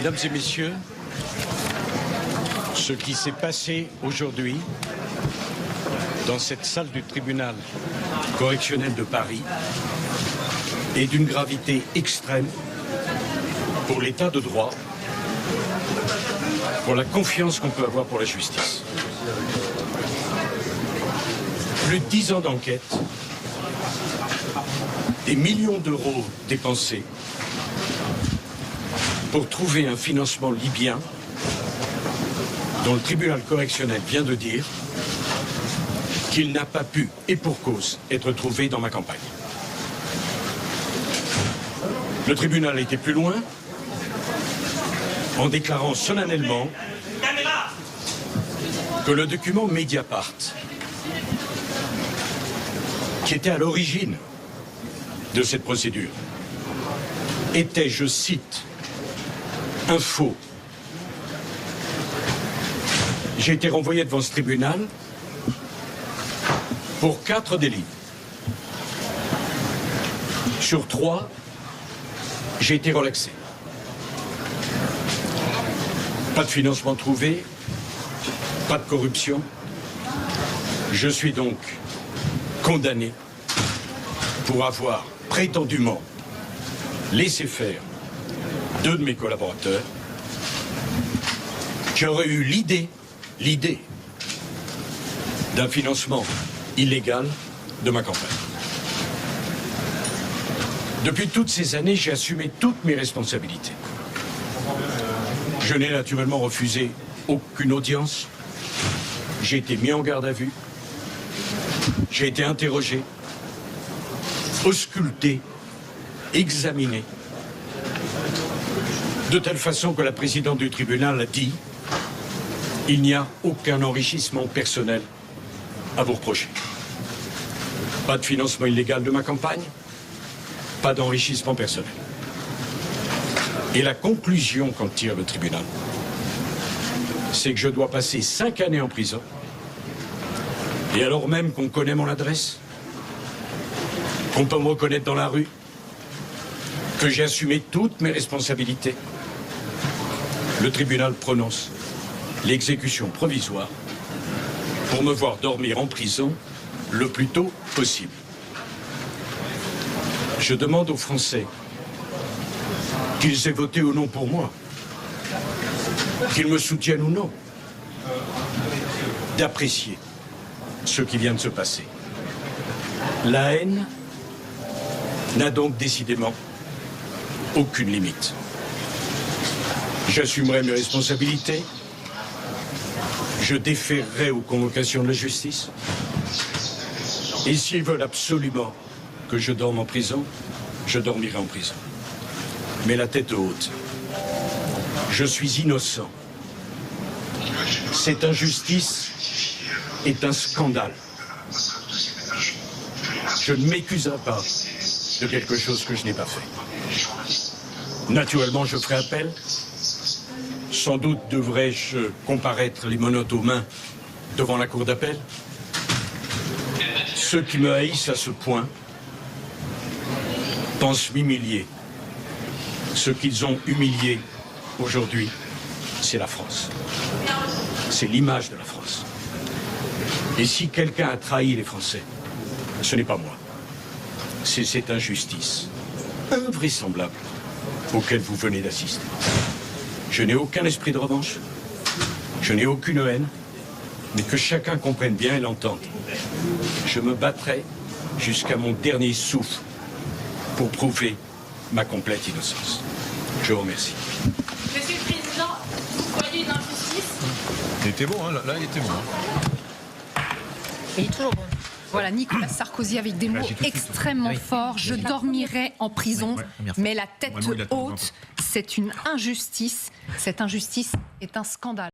Mesdames et messieurs, ce qui s'est passé aujourd'hui dans cette salle du tribunal correctionnel de Paris est d'une gravité extrême pour l'état de droit, pour la confiance qu'on peut avoir pour la justice. Plus de 10 ans d'enquête, des millions d'euros dépensés pour trouver un financement libyen dont le tribunal correctionnel vient de dire qu'il n'a pas pu, et pour cause, être trouvé dans ma campagne. Le tribunal a été plus loin en déclarant solennellement que le document Mediapart, qui était à l'origine de cette procédure, était, je cite, un faux. J'ai été renvoyé devant ce tribunal pour 4 délits. Sur 3, j'ai été relaxé. Pas de financement trouvé, pas de corruption. Je suis donc condamné pour avoir prétendument laissé faire 2 de mes collaborateurs qui auraient eu l'idée d'un financement illégal de ma campagne. Depuis toutes ces années, j'ai assumé toutes mes responsabilités. Je n'ai naturellement refusé aucune audience. J'ai été mis en garde à vue. J'ai été interrogé, ausculté, examiné, de telle façon que la présidente du tribunal a dit « Il n'y a aucun enrichissement personnel à vous reprocher. Pas de financement illégal de ma campagne, pas d'enrichissement personnel. » Et la conclusion qu'en tire le tribunal, c'est que je dois passer 5 années en prison, et alors même qu'on connaît mon adresse, qu'on peut me reconnaître dans la rue, que j'ai assumé toutes mes responsabilités, le tribunal prononce l'exécution provisoire pour me voir dormir en prison le plus tôt possible. Je demande aux Français qu'ils aient voté ou non pour moi, qu'ils me soutiennent ou non, d'apprécier ce qui vient de se passer. La haine n'a donc décidément aucune limite. J'assumerai mes responsabilités. Je déférerai aux convocations de la justice. Et s'ils veulent absolument que je dorme en prison, je dormirai en prison. Mais la tête haute. Je suis innocent. Cette injustice est un scandale. Je ne m'accuserai pas de quelque chose que je n'ai pas fait. Naturellement, je ferai appel. Sans doute devrais-je comparaître les menottes aux mains devant la cour d'appel. Ceux qui me haïssent à ce point pensent m'humilier. Ce qu'ils ont humilié aujourd'hui, c'est la France. C'est l'image de la France. Et si quelqu'un a trahi les Français, ce n'est pas moi. C'est cette injustice invraisemblable auquel vous venez d'assister. Je n'ai aucun esprit de revanche, je n'ai aucune haine, mais que chacun comprenne bien et l'entende. Je me battrai jusqu'à mon dernier souffle pour prouver ma complète innocence. Je vous remercie. Monsieur le Président, vous voyez une injustice? Il était bon, hein, là il était bon. Il est toujours bon. Voilà, Nicolas Sarkozy avec des mots extrêmement forts. Je dormirai en prison, mais la tête haute, c'est une injustice. Cette injustice est un scandale.